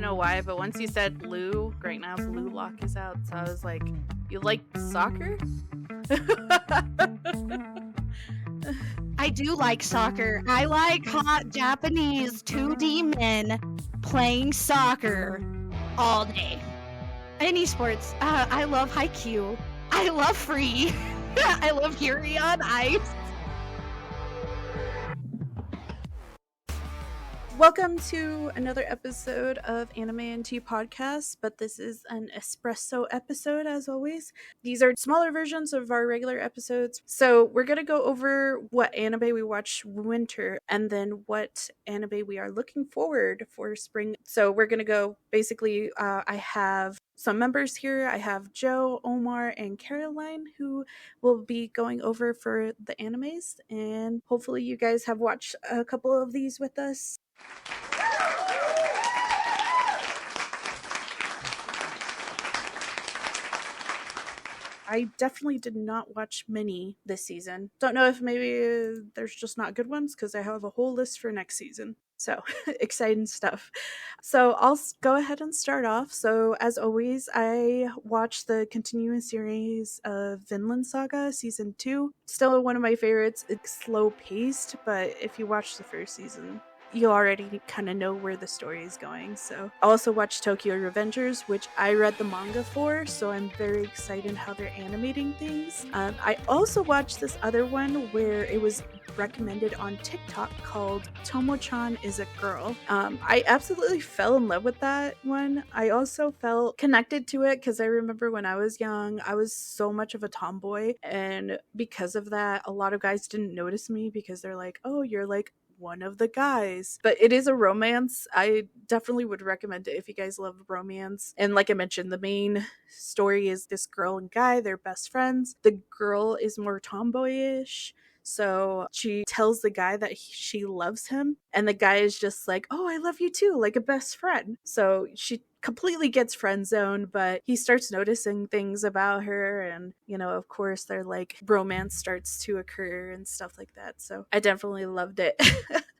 know why, but once you said Lou, right now Blue Lock is out, so I was like, you like soccer? I do like soccer. I like hot Japanese 2D men playing soccer all day. Any sports. I love Haikyuu. I love Free. I love Yuri on Ice. Welcome to another episode of Anime and Tea Podcast, but this is an espresso episode as always. These are smaller versions of our regular episodes. So we're going to go over what anime we watched winter and then what anime we are looking forward for spring. So we're going to go basically, I have some members here. I have Joe, Omar, and Caroline who will be going over for the animes, and hopefully you guys have watched a couple of these with us. I definitely did not watch many this season. Don't know if maybe there's just not good ones because I have a whole list for next season. So, exciting stuff. So, I'll go ahead and start off. So, as always, I watched the continuing series of Vinland Saga Season 2. Still one of my favorites. It's slow paced, but if you watch the first season, you already kind of know where the story is going. So I also watched Tokyo Revengers, which I read the manga for, so I'm very excited how they're animating things. I also watched this other one where it was recommended on TikTok called Tomo-chan is a Girl. I absolutely fell in love with that one. I also felt connected to it because I remember when I was young, I was so much of a tomboy, and because of that, a lot of guys didn't notice me because they're like, oh, you're like one of the guys. But it is a romance. I definitely would recommend it if you guys love romance. And like I mentioned, the main story is this girl and guy, they're best friends. The girl is more tomboyish, so she tells the guy that she loves him, and the guy is just like, oh, I love you too, like a best friend. So she completely gets friend zoned, but he starts noticing things about her, and of course their like romance starts to occur and stuff like that. So I definitely loved it.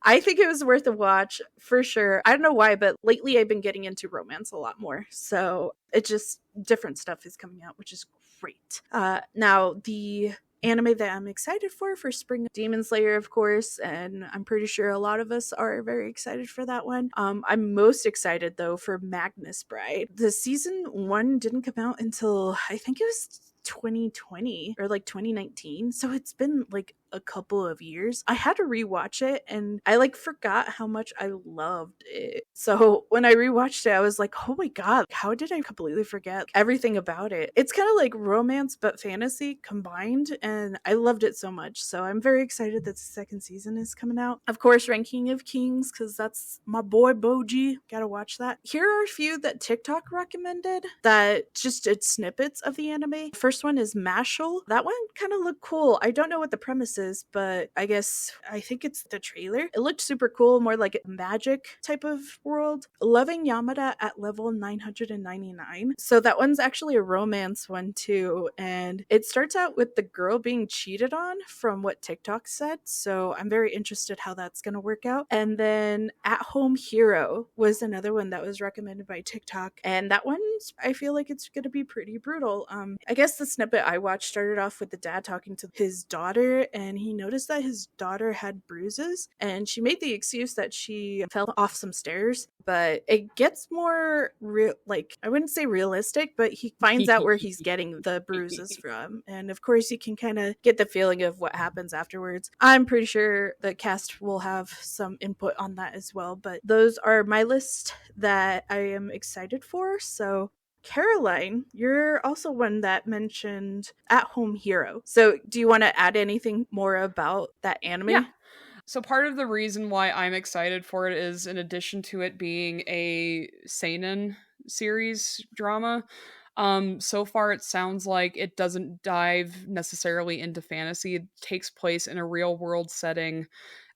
I think it was worth a watch for sure. I don't know why, but lately I've been getting into romance a lot more, so it just different stuff is coming out, which is great. Now the anime that I'm excited for spring, Demon Slayer, of course, and I'm pretty sure a lot of us are very excited for that one. I'm most excited though for Magnus Bride. The season 1 didn't come out until I think it was 2020 or like 2019, so it's been like a couple of years. I had to rewatch it and I like forgot how much I loved it. So when I rewatched it, I was like, oh my god, how did I completely forget everything about it? It's kind of like romance but fantasy combined, and I loved it so much. So I'm very excited that the second season is coming out. Of course, Ranking of Kings, because that's my boy Boji. Gotta watch that. Here are a few that TikTok recommended that just did snippets of the anime. First one is Mashal. That one kind of looked cool. I don't know what the premise is, but I think it's the trailer. It looked super cool, more like a magic type of world. Loving Yamada at level 999. So that one's actually a romance one too, and it starts out with the girl being cheated on from what TikTok said, so I'm very interested how that's gonna work out. And then At Home Hero was another one that was recommended by TikTok, and that one I feel like it's gonna be pretty brutal. I guess the snippet I watched started off with the dad talking to his daughter, and he noticed that his daughter had bruises, and she made the excuse that she fell off some stairs. But it gets more real, like I wouldn't say realistic, but he finds out where he's getting the bruises from, and of course you can kind of get the feeling of what happens afterwards. I'm pretty sure the cast will have some input on that as well, but those are my list that I am excited for. So Caroline, you're also one that mentioned At Home Hero. So do you want to add anything more about that anime? Yeah. So part of the reason why I'm excited for it is, in addition to it being a seinen series drama, so far it sounds like it doesn't dive necessarily into fantasy. It takes place in a real world setting.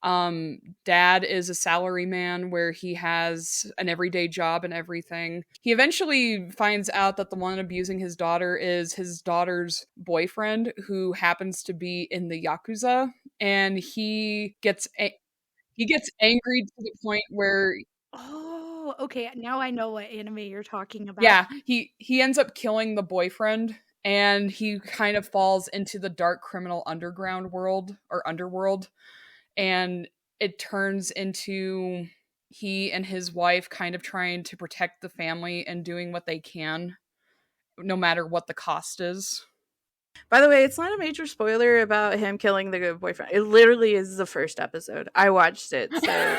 Dad is a salaryman where he has an everyday job and everything. He eventually finds out that the one abusing his daughter is his daughter's boyfriend, who happens to be in the Yakuza, and he gets angry to the point where Oh, okay. Now I know what anime you're talking about. Yeah, he ends up killing the boyfriend, and he kind of falls into the dark criminal underground world or underworld, and it turns into he and his wife kind of trying to protect the family and doing what they can no matter what the cost is. By the way, it's not a major spoiler about him killing the good boyfriend. It literally is the first episode. I watched it, so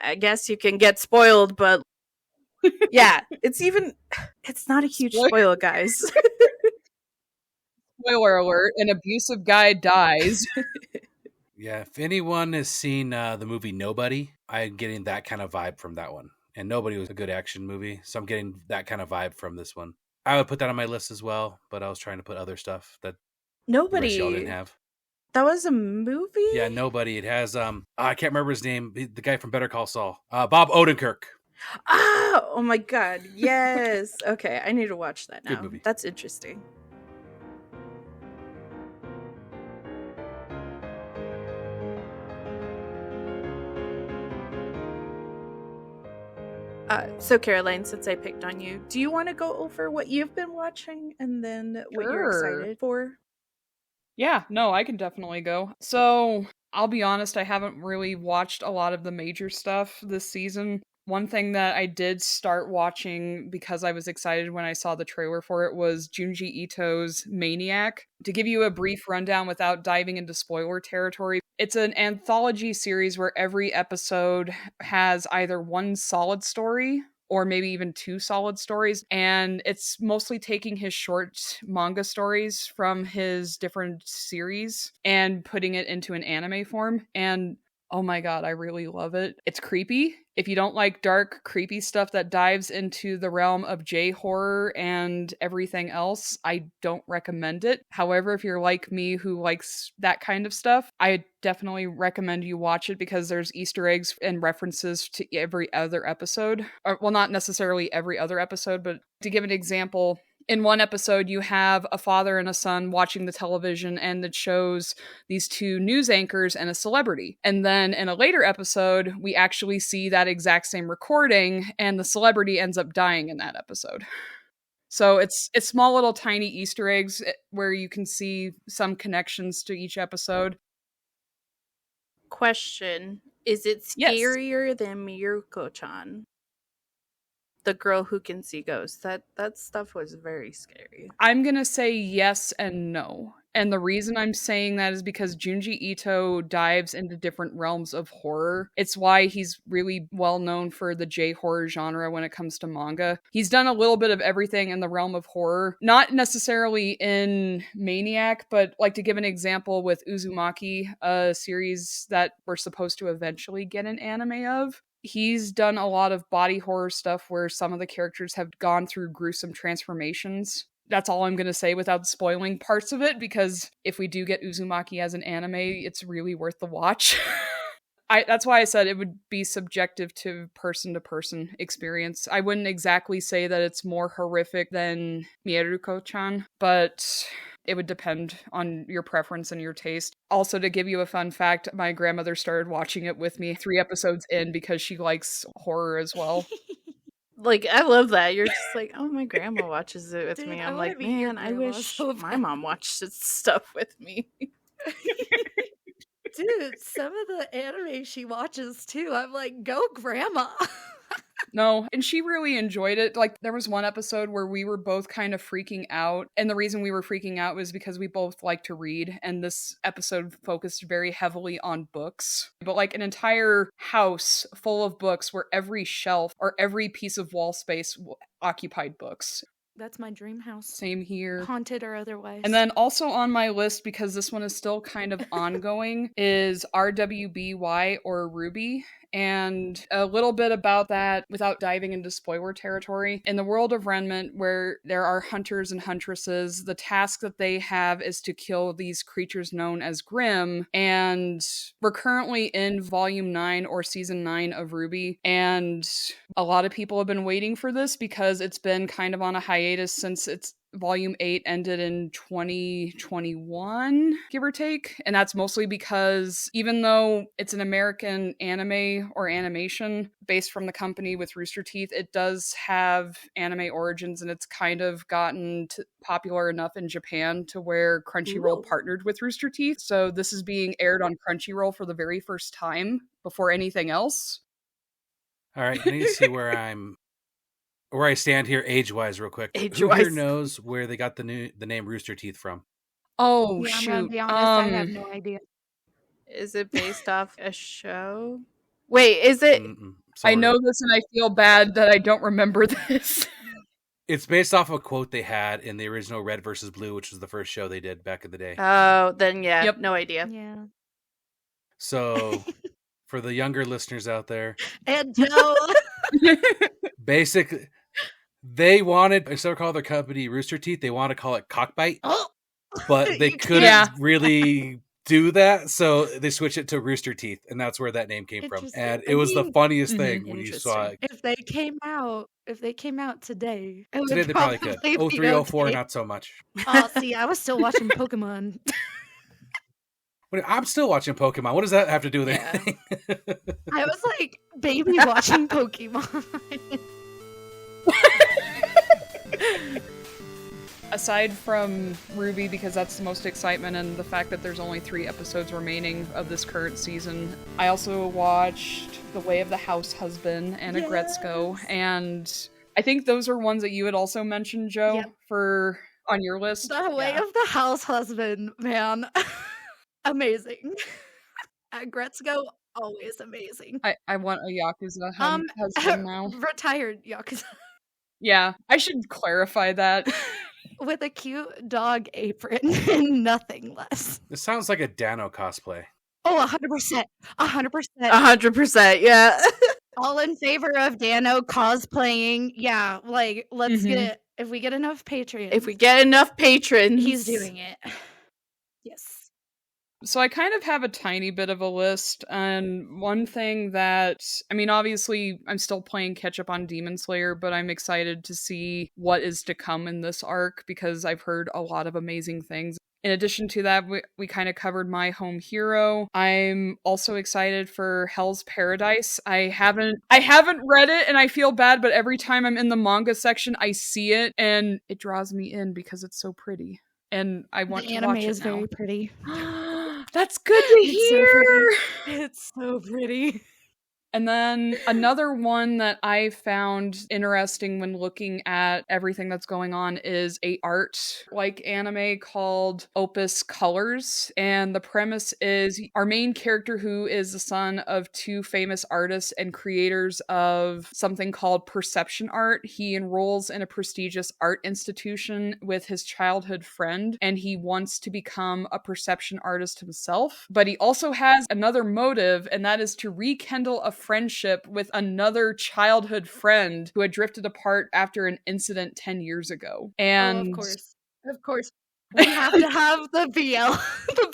I guess you can get spoiled, but yeah, it's not a huge spoil, guys. Spoiler alert, an abusive guy dies. Yeah, if anyone has seen the movie Nobody, I'm getting that kind of vibe from that one. And Nobody was a good action movie, so I'm getting that kind of vibe from this one. I would put that on my list as well, but I was trying to put other stuff that the rest of y'all didn't Nobody. have. That was a movie? Yeah, Nobody. It has I can't remember his name, the guy from Better Call Saul, Bob Odenkirk. Ah, oh my god, yes. Okay, I need to watch that Good now. movie. That's interesting. So Caroline, since I picked on you, do you want to go over what you've been watching and then what you're Sure. excited for? Yeah, no, I can definitely go. So, I'll be honest, I haven't really watched a lot of the major stuff this season. One thing that I did start watching because I was excited when I saw the trailer for it was Junji Ito's Maniac. To give you a brief rundown without diving into spoiler territory, it's an anthology series where every episode has either one solid story or maybe even two solid stories. And it's mostly taking his short manga stories from his different series and putting it into an anime form. And oh my god, I really love it. It's creepy. If you don't like dark, creepy stuff that dives into the realm of J-horror and everything else, I don't recommend it. However, if you're like me who likes that kind of stuff, I definitely recommend you watch it because there's Easter eggs and references to every other episode. Or, well, not necessarily every other episode, but to give an example, in one episode, you have a father and a son watching the television, and it shows these two news anchors and a celebrity. And then in a later episode, we actually see that exact same recording, and the celebrity ends up dying in that episode. So it's small little tiny Easter eggs where you can see some connections to each episode. Question: is it Yes. scarier than Miyuko-chan? The girl who can see ghosts. That stuff was very scary. I'm going to say yes and no. And the reason I'm saying that is because Junji Ito dives into different realms of horror. It's why he's really well known for the J-horror genre when it comes to manga. He's done a little bit of everything in the realm of horror. Not necessarily in Maniac, but like to give an example with Uzumaki, a series that we're supposed to eventually get an anime of. He's done a lot of body horror stuff where some of the characters have gone through gruesome transformations. That's all I'm going to say without spoiling parts of it, because if we do get Uzumaki as an anime, it's really worth the watch. That's why I said it would be subjective to person experience. I wouldn't exactly say that it's more horrific than Mieruko-chan, but it would depend on your preference and your taste. Also, to give you a fun fact, my grandmother started watching it with me 3 episodes in because she likes horror as well. Like, I love that. You're just like, oh, my grandma watches it with Dude, me. I I'm wanna like, be your man, I grandma wish so my bad. mom watched this stuff with me. Dude, some of the anime she watches too, I'm like, go grandma. No, and she really enjoyed it. Like, there was one episode where we were both kind of freaking out, and the reason we were freaking out was because we both like to read, and this episode focused very heavily on books. But like an entire house full of books where every shelf or every piece of wall space occupied books. That's my dream house. Same here. Haunted or otherwise. And then also on my list, because this one is still kind of ongoing, is RWBY or Ruby. And a little bit about that without diving into spoiler territory. In the world of Renment, where there are hunters and huntresses, the task that they have is to kill these creatures known as Grimm. And we're currently in Volume 9 or Season 9 of Ruby. And a lot of people have been waiting for this because it's been kind of on a hiatus hiatus since its volume 8 ended in 2021, give or take. And that's mostly because even though it's an American anime or animation based from the company with Rooster Teeth, it does have anime origins, and it's kind of gotten popular enough in Japan to where Crunchyroll partnered with Rooster Teeth. So this is being aired on Crunchyroll for the very first time before anything else. All right, I need to see where I stand here age-wise real quick. Who Age-wise. here knows where they got the name Rooster Teeth from? Oh, Yeah, I'm shoot. gonna be honest, I have no idea. Is it based off a show? Wait, is it? I know this and I feel bad that I don't remember this. It's based off a quote they had in the original Red vs. Blue, which was the first show they did back in the day. Oh, then yeah. Yep. No idea. Yeah. So, for the younger listeners out there, And Joe. basically, they wanted, instead of calling their company Rooster Teeth, they want to call it Cockbite, but they You couldn't Yeah. really do that, so they switched it to Rooster Teeth, and that's where that name came from. Interesting. And I it was the mean- funniest thing when you saw it. If they came out today, it would Today they probably could. be 03, 04, okay. not so much. Oh, see, I was still watching Pokemon. I'm still watching Pokemon. What does that have to do with Yeah. anything? I was like baby watching Pokemon. Aside from Ruby, because that's the most excitement, and the fact that there's only 3 episodes remaining of this current season, I also watched The Way of the House Husband and Agretzko, and I think those are ones that you had also mentioned, Joe, Yep. for on your list. The Way of the House Husband, man. Amazing. At Gretzko, always amazing. I want a Yakuza husband now. Retired Yakuza. Yeah, I should clarify that. With a cute dog apron and nothing less. This sounds like a Dano cosplay. Oh, 100%. 100%. 100%. Yeah. All in favor of Dano cosplaying. Yeah, like, let's get Mhm. it. If we get enough Patreons, If we get enough patrons, he's doing it. Yes. So I kind of have a tiny bit of a list, and one thing that, I mean, obviously I'm still playing catch up on Demon Slayer, but I'm excited to see what is to come in this arc because I've heard a lot of amazing things. In addition to that, we kind of covered My Home Hero. I'm also excited for Hell's Paradise. I haven't read it, and I feel bad, but every time I'm in the manga section, I see it, and it draws me in because it's so pretty. And I want The to anime watch is it now. very pretty. That's good to It's so hear. pretty. It's so pretty. And then another one that I found interesting when looking at everything that's going on is a art-like anime called Opus Colors. And the premise is our main character, who is the son of 2 famous artists and creators of something called perception art. He enrolls in a prestigious art institution with his childhood friend, and he wants to become a perception artist himself. But he also has another motive, and that is to rekindle a friendship with another childhood friend who had drifted apart after an incident 10 years ago. And Oh, of course. We have to have the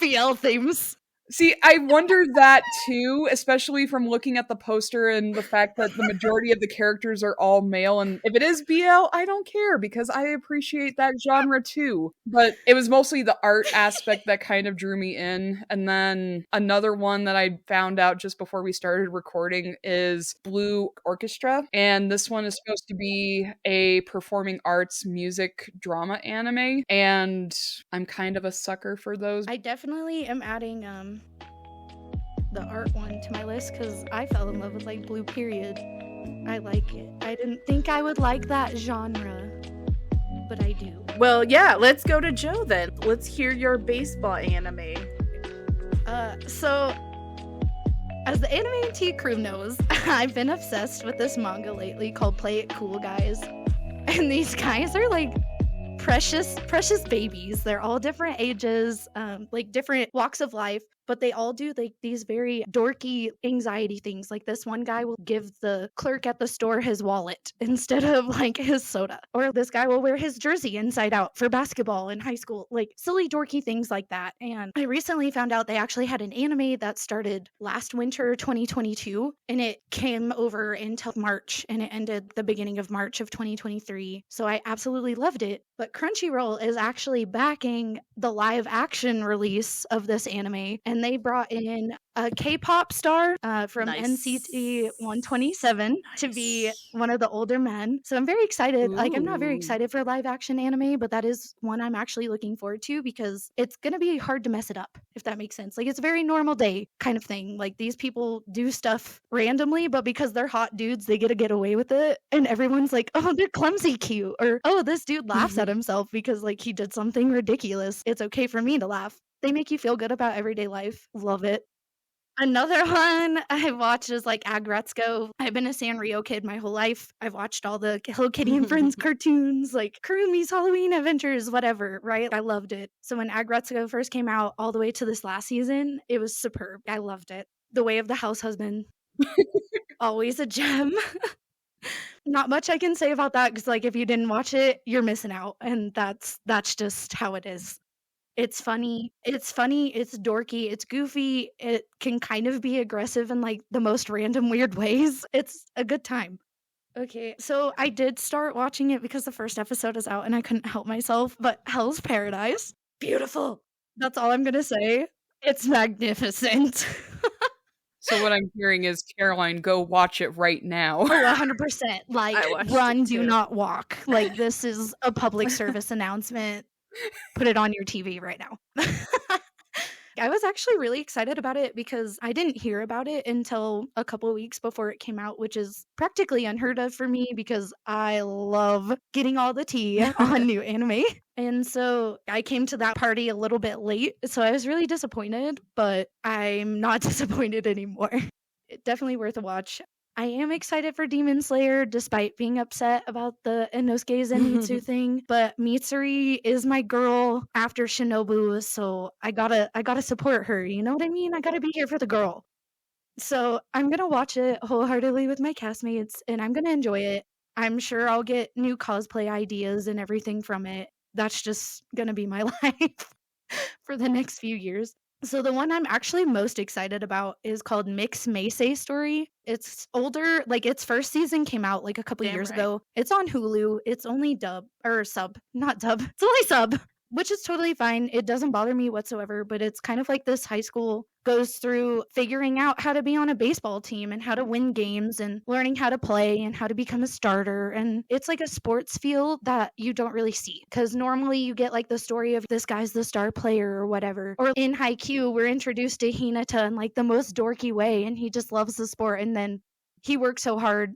BL themes. see, I wondered that too, especially from looking at the poster and the fact that the majority of the characters are all male. And if it is BL, I don't care because I appreciate that genre too. But it was mostly the art aspect that kind of drew me in. And then another one that I found out just before we started recording is Blue Orchestra. And this one is supposed to be a performing arts music drama anime. And I'm kind of a sucker for those. I definitely am adding the art one to my list because I fell in love with like Blue Period. I like it. I didn't think I would like that genre, but I do. Well, yeah, let's go to Joe then. Let's hear your baseball anime. So as the Anime Tea crew knows, I've been obsessed with this manga lately called Play It Cool Guys. And these guys are like precious babies. They're all different ages, like different walks of life. but they all do like these very dorky anxiety things. Like this one guy will give the clerk at the store his wallet instead of like his soda. Or this guy will wear his jersey inside out for basketball in high school. Like silly dorky things like that. And I recently found out they actually had an anime that started last winter 2022 and it came over until March and it ended the beginning of March of 2023. So I absolutely loved it. But Crunchyroll is actually backing the live action release of this anime, and they brought in a K-pop star from Nice. NCT 127 to be one of the older men. So I'm very excited. Like, I'm not very Ooh. excited for live action anime, but that is one I'm actually looking forward to because it's going to be hard to mess it up, if that makes sense. Like, it's a very normal day kind of thing. Like, these people do stuff randomly, but because they're hot dudes, they get away with it. And everyone's like, oh, they're clumsy cute. Or, oh, this dude laughs at himself because, like, he did something ridiculous. It's okay for me to laugh. They make you feel good about everyday life. Love it. Another one I watched is like Aggretsuko. I've been a Sanrio kid my whole life. I've watched all the Hello Kitty and Friends cartoons, like Kurumi's Halloween Adventures, whatever, right? I loved it. So when Aggretsuko first came out all the way to this last season, it was superb. I loved it. The Way of the House Husband, always a gem. Not much I can say about that because, like, if you didn't watch it, you're missing out, and that's just how it is. It's funny, it's dorky, it's goofy, it can kind of be aggressive in, like, the most random weird ways. It's a good time. Okay, so I did start watching it because the first episode is out and I couldn't help myself, but Hell's Paradise, beautiful. That's all I'm gonna say. It's magnificent. So what I'm hearing is, Caroline, go watch it right now. Oh, 100%. Like, I watched run, it do too. not walk. Like, this is a public service announcement. Put it on your TV right now. I was actually really excited about it because I didn't hear about it until a couple of weeks before it came out, which is practically unheard of for me because I love getting all the tea on new anime. And so I came to that party a little bit late, so I was really disappointed, but I'm not disappointed anymore. Definitely worth a watch. I am excited for Demon Slayer despite being upset about the Inosuke Zenitsu thing, but Mitsuri is my girl after Shinobu, so I gotta support her, you know what I mean? I gotta be here for the girl. So I'm gonna watch it wholeheartedly with my castmates, and I'm gonna enjoy it. I'm sure I'll get new cosplay ideas and everything from it. That's just gonna be my life for the next few years. So the one I'm actually most excited about is called Mix Meisei Story. It's older, like its first season came out like a couple Damn years right. ago. It's on Hulu. It's only dub or sub, not dub. It's only sub, which is totally fine. It doesn't bother me whatsoever, but it's kind of like this high school goes through figuring out how to be on a baseball team and how to win games and learning how to play and how to become a starter. And it's like a sports field that you don't really see because normally you get like the story of this guy's the star player or whatever. Or in Haikyuu, we're introduced to Hinata in like the most dorky way and he just loves the sport and then he works so hard.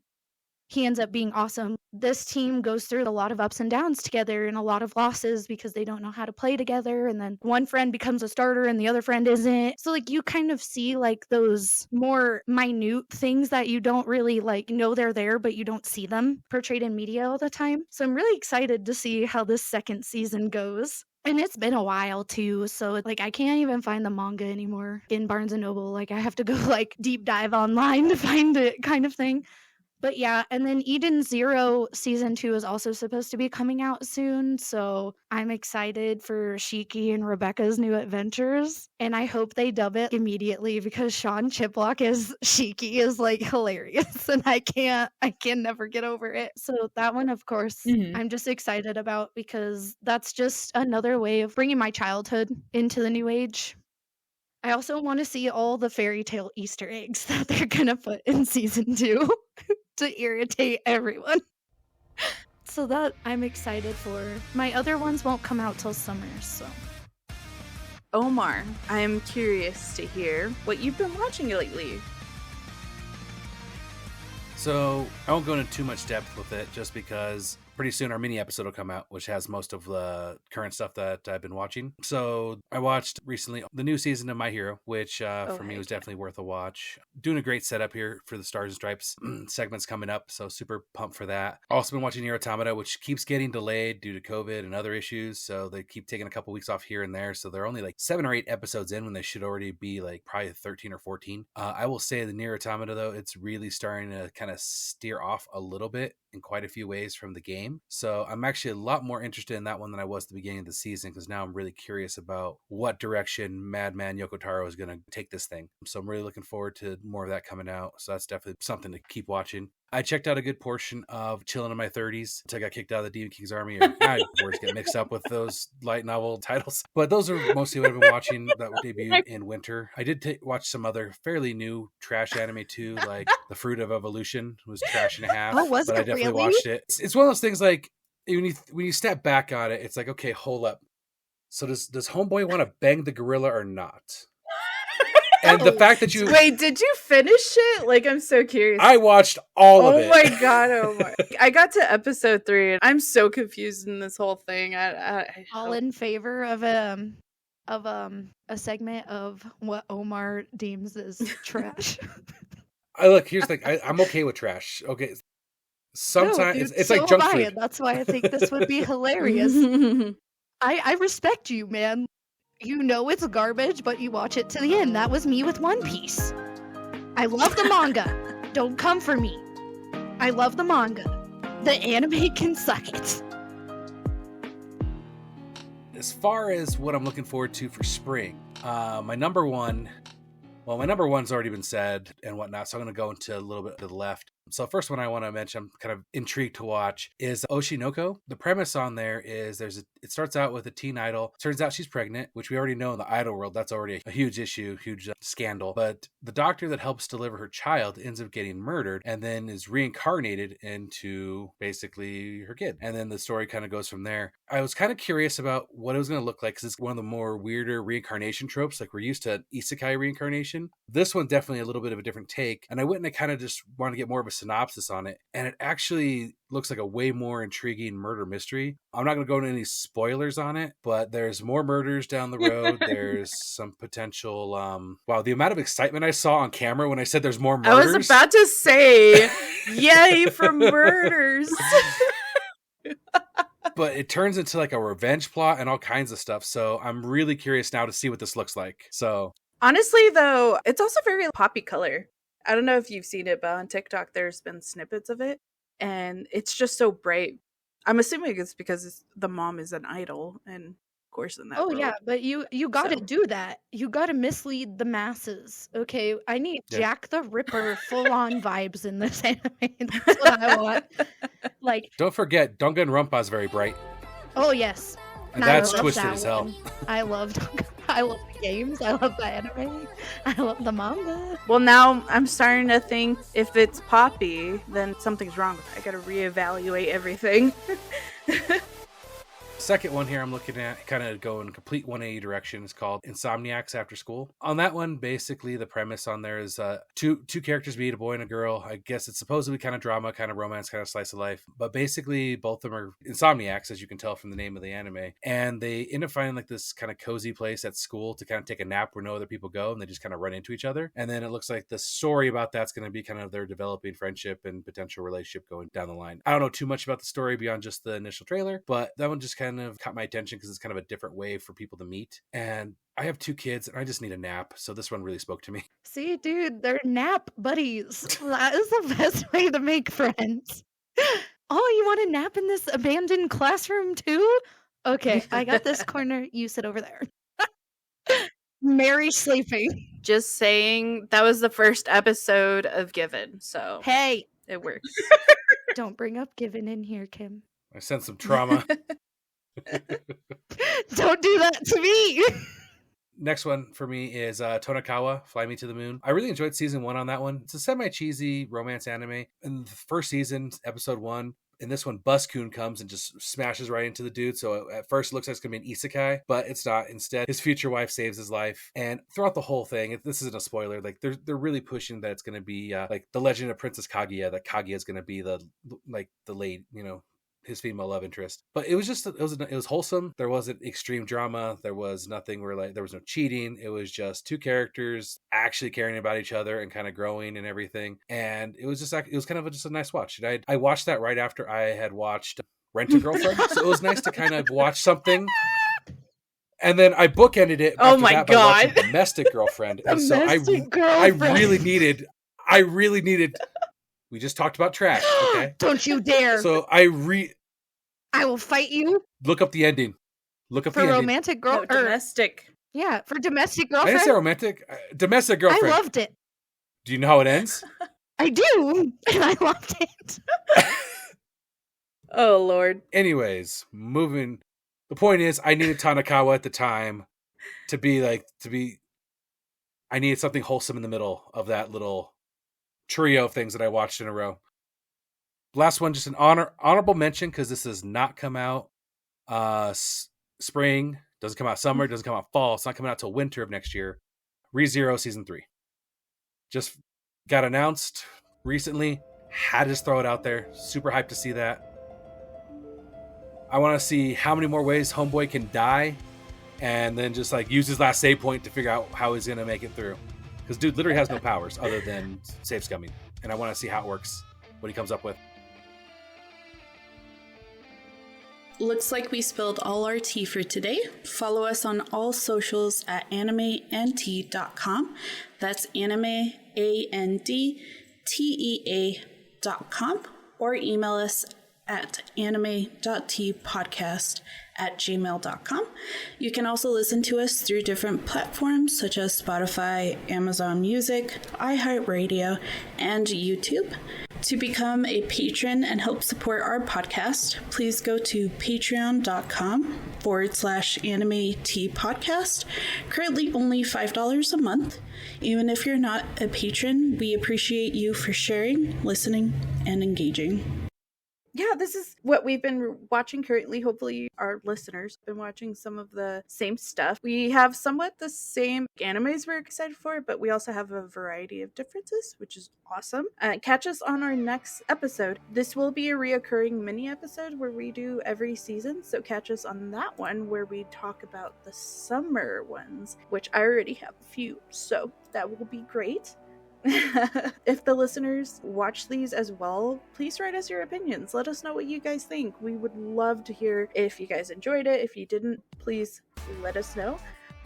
He ends up being awesome. This team goes through a lot of ups and downs together and a lot of losses because they don't know how to play together. And then one friend becomes a starter and the other friend isn't. So like you kind of see like those more minute things that you don't really like know they're there, but you don't see them portrayed in media all the time. So I'm really excited to see how this second season goes. And it's been a while too, so like I can't even find the manga anymore in Barnes & Noble. Like I have to go like deep dive online to find it kind of thing. But yeah, and then Eden Zero Season 2 is also supposed to be coming out soon, so I'm excited for Shiki and Rebecca's new adventures, and I hope they dub it immediately because Sean Chiplock as Shiki is like hilarious, and I can never get over it. So that one, of course, I'm just excited about because that's just another way of bringing my childhood into the new age. I also want to see all the fairy tale Easter eggs that they're gonna put in season 2 to irritate everyone. So that I'm excited for. My other ones won't come out till summer, so. Omar, I'm curious to hear what you've been watching lately. So I won't go into too much depth with it just because pretty soon our mini episode will come out, which has most of the current stuff that I've been watching. So I watched recently the new season of My Hero, which for me was definitely worth a watch. Doing a great setup here for the Stars and Stripes segments coming up, so super pumped for that. Also been watching Nier Automata, which keeps getting delayed due to COVID and other issues, so they keep taking a couple weeks off here and there, so they're only like 7 or 8 episodes in when they should already be like probably 13 or 14. I will say the Nier Automata, though, it's really starting to kind of steer off a little bit in quite a few ways from the game. So I'm actually a lot more interested in that one than I was at the beginning of the season, because now I'm really curious about what direction Madman Yoko Taro is going to take this thing. So I'm really looking forward to more of that coming out. So that's definitely something to keep watching. I checked out a good portion of Chillin' in My 30s until I got kicked out of the Demon King's Army. Or words get mixed up with those light novel titles. But those are mostly what I've been watching that debuted in winter. I did watch some other fairly new trash anime too, like The Fruit of Evolution was trash and a half. Oh, was but it I definitely really? watched it. It's one of those things like when you step back on it, it's like, okay, hold up. So does Homeboy want to bang the gorilla or not? And the fact that you wait, did you finish it? Like, I'm so curious. I watched all of it. Oh my god! Oh my! I got to episode 3, and I'm so confused in this whole thing. All in favor of a segment of what Omar deems as trash. Look, here's the thing. I'm okay with trash. Okay, sometimes No, dude, it's so like junk am I, food. and that's why I think this would be hilarious. I respect you, man. You know it's garbage, but you watch it to the end. That was me with One Piece. I love the manga. Don't come for me. I love the manga. The anime can suck it. As far as what I'm looking forward to for spring, my number one's already been said and whatnot, so I'm going to go into a little bit to the left. So first one I want to mention, I'm kind of intrigued to watch, is Oshinoko. The premise on there is it starts out with a teen idol. Turns out she's pregnant, which we already know in the idol world, that's already a huge issue, huge scandal. But the doctor that helps deliver her child ends up getting murdered and then is reincarnated into basically her kid. And then the story kind of goes from there. I was kind of curious about what it was going to look like, because it's one of the more weirder reincarnation tropes. Like, we're used to isekai reincarnation. This one definitely a little bit of a different take. And I went and I kind of just wanted to get more of a synopsis on it, and it actually looks like a way more intriguing murder mystery. I'm not going to go into any spoilers on it, but there's more murders down the road. There's some potential wow, the amount of excitement I saw on camera when I said there's more murders. I was about to say yay for murders. But it turns into like a revenge plot and all kinds of stuff, so I'm really curious now to see what this looks like. So honestly, though, it's also very poppy color. I don't know if you've seen it, but on TikTok there's been snippets of it, and it's just so bright. I'm assuming it's because the mom is an idol, and of course in that world. Yeah, but you got to So. do that. You got to mislead the masses. Okay, I need Jack the Ripper full-on vibes in this anime. That's what I want. Like, don't forget, Danganronpa is very bright. Oh yes, And I that's love twisted that as hell. one. I love the games. I love the anime. I love the manga. Well, now I'm starting to think if it's poppy, then something's wrong with it. I gotta reevaluate everything. Second one here I'm looking at, kind of go in a complete 180 direction, is called Insomniacs After School. On that one, basically the premise on there is two characters meet, a boy and a girl. I guess it's supposedly kind of drama, kind of romance, kind of slice of life, but basically both of them are insomniacs, as you can tell from the name of the anime, and they end up finding like this kind of cozy place at school to kind of take a nap where no other people go, and they just kind of run into each other. And then it looks like the story about that's going to be kind of their developing friendship and potential relationship going down the line. I don't know too much about the story beyond just the initial trailer, but that one just kind of caught my attention because it's kind of a different way for people to meet. And I have 2 kids and I just need a nap, so this one really spoke to me. See, dude, they're nap buddies. That is the best way to make friends. Oh, you want to nap in this abandoned classroom too? Okay, I got this corner. You sit over there. Mary sleeping. Just saying, that was the first episode of Given, so Hey, it works. don't bring up Given in here, Kim. I sense some trauma. Don't do that to me. Next one for me is Tonakawa, Fly Me to the Moon. I really enjoyed season 1 on that one. It's a semi-cheesy romance anime. In the first season, episode 1, in this one, Bus-kun comes and just smashes right into the dude. So at first it looks like it's going to be an isekai, but it's not. Instead, his future wife saves his life. And throughout the whole thing, this isn't a spoiler, like they're really pushing that it's going to be like the legend of Princess Kaguya, that Kaguya is going to be the late, his female love interest. But it was just it was wholesome. There wasn't extreme drama. There was nothing where there was no cheating. It was just two characters actually caring about each other and kind of growing and everything. And it was just kind of just a nice watch. And I watched that right after I had watched Rent a Girlfriend, so it was nice to kind of watch something. And then I bookended it. Oh my God. By Domestic Girlfriend. And so I Girlfriend. really needed. We just talked about trash. Okay. Don't you dare. So I will fight you look up the ending. Look up for the ending. romantic girl. Domestic. Yeah, for Domestic I Girlfriend. didn't say romantic. Domestic Girlfriend. I loved it. Do you know how it ends? I do, and I loved it. Oh Lord. Anyways, moving. The point is, I needed Tanakawa at the time to be. I needed something wholesome in the middle of that little trio of things that I watched in a row. Last one, just an honorable mention, because this does not come out spring, doesn't come out summer, doesn't come out fall. It's not coming out till winter of next year. ReZero Season 3. Just got announced recently. Had to just throw it out there. Super hyped to see that. I want to see how many more ways Homeboy can die, and then just use his last save point to figure out how he's going to make it through. Because dude literally has no powers other than save scumming. And I want to see how it works, what he comes up with. Looks like we spilled all our tea for today. Follow us on all socials at animeandtea.com. That's anime, ANDTEA.com. Or email us at anime.teapodcast@gmail.com. You can also listen to us through different platforms such as Spotify, Amazon Music, iHeartRadio, and YouTube. To become a patron and help support our podcast, please go to patreon.com/anime tea podcast. Currently only $5 a month. Even if you're not a patron, we appreciate you for sharing, listening, and engaging. Yeah, this is what we've been watching currently. Hopefully our listeners have been watching some of the same stuff. We have somewhat the same animes we're excited for, but we also have a variety of differences, which is awesome. Catch us on our next episode. This will be a reoccurring mini episode where we do every season, so catch us on that one where we talk about the summer ones, which I already have a few, so that will be great. If the listeners watch these as well, please write us your opinions. Let us know what you guys think. We would love to hear if you guys enjoyed it. If you didn't, please let us know.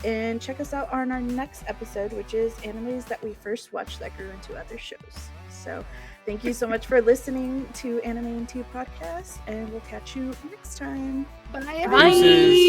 And check us out on our next episode, which is animes that we first watched that grew into other shows. So thank you so much for listening to Anime and Tea Podcast, and we'll catch you next time. Bye, everybody. Deuces.